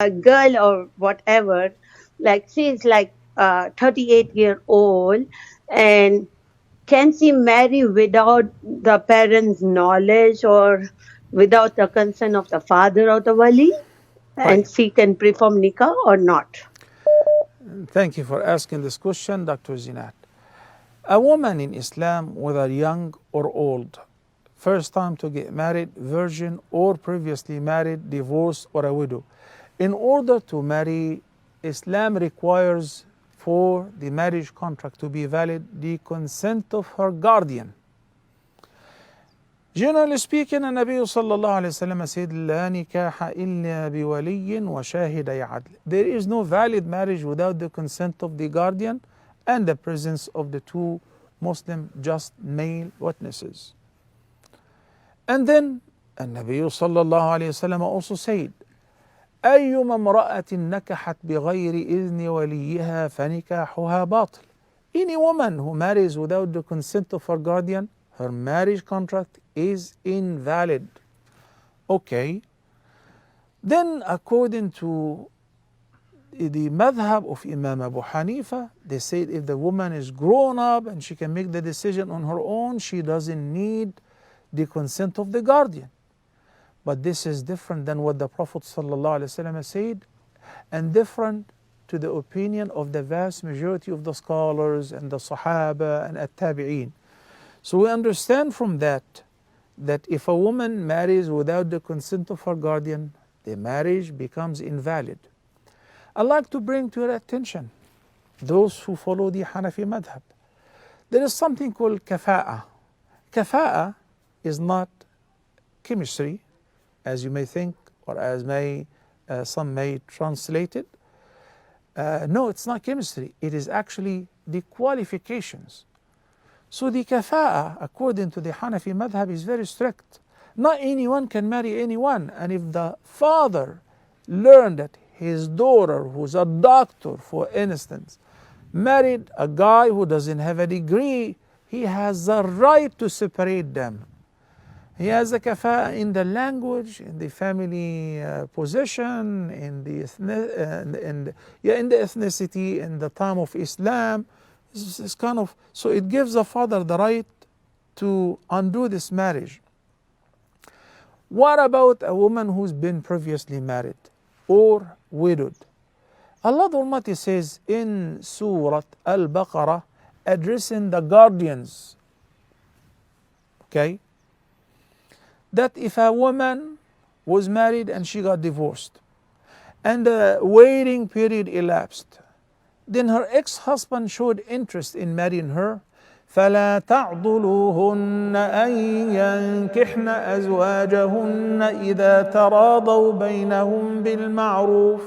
a girl or whatever, like she's like 38-year-old, and can she marry without the parents' knowledge or without the consent of the father or the wali? Right. And she can perform nikah or not? Thank you for asking this question, Dr. Zinat. A woman in Islam, whether young or old, first time to get married, virgin or previously married, divorced or a widow, in order to marry, Islam requires for the marriage contract to be valid the consent of her guardian. Generally speaking, the Nabi sallallahu alayhi wa sallam said, لا نكاح إلا بولي وشاهدي عدل. There is no valid marriage without the consent of the guardian and the presence of the two Muslim just male witnesses. And then النبي صلى الله عليه وسلم also said, أيما امرأة نكحت بغير إذن وليها فنكاحها باطل. Any woman who marries without the consent of her guardian, her marriage contract is invalid. Okay. Then according to the madhab of Imam Abu Hanifa, they said if the woman is grown up and she can make the decision on her own, she doesn't need the consent of the guardian. But this is different than what the Prophet ﷺ said, and different to the opinion of the vast majority of the scholars and the Sahaba and At-Tabi'een. So we understand from that if a woman marries without the consent of her guardian, the marriage becomes invalid. I'd like to bring to your attention, those who follow the Hanafi madhab, there is something called kafa'a. Kafa'a is not chemistry, as you may think, or as some may translate it. No, it's not chemistry. It is actually the qualifications. So the kafa'a, according to the Hanafi madhab, is very strict. Not anyone can marry anyone. And if the father learned that his daughter, who's a doctor, for instance, married a guy who doesn't have a degree, he has the right to separate them. He has the kafa'a in the language, in the family position, in the ethnicity, in the time of Islam. It's kind of, so it gives the father the right to undo this marriage. What about a woman who's been previously married or widowed? Allah Almighty says in Surah Al-Baqarah, addressing the guardians, okay, that if a woman was married and she got divorced and the waiting period elapsed, then her ex-husband showed interest in marrying her, فَلَا تَعْضُلُوهُنَّ أَن يَنكِحْنَ أَزْوَاجَهُنَّ إِذَا تَرَاضَوْا بَيْنَهُمْ بِالْمَعْرُوفِ.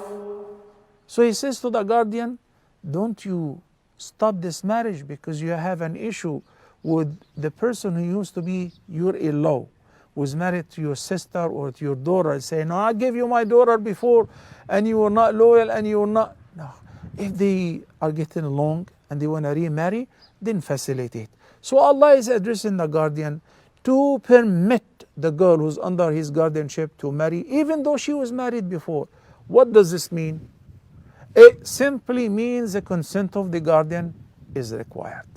So he says to the guardian, don't you stop this marriage because you have an issue with the person who used to be your in-law, was married to your sister or to your daughter, and say, no, I gave you my daughter before and you were not loyal and you were not. No. If they are getting along and they want to remarry, then facilitate. So Allah is addressing the guardian to permit the girl who's under his guardianship to marry, even though she was married before. What does this mean? It simply means the consent of the guardian is required.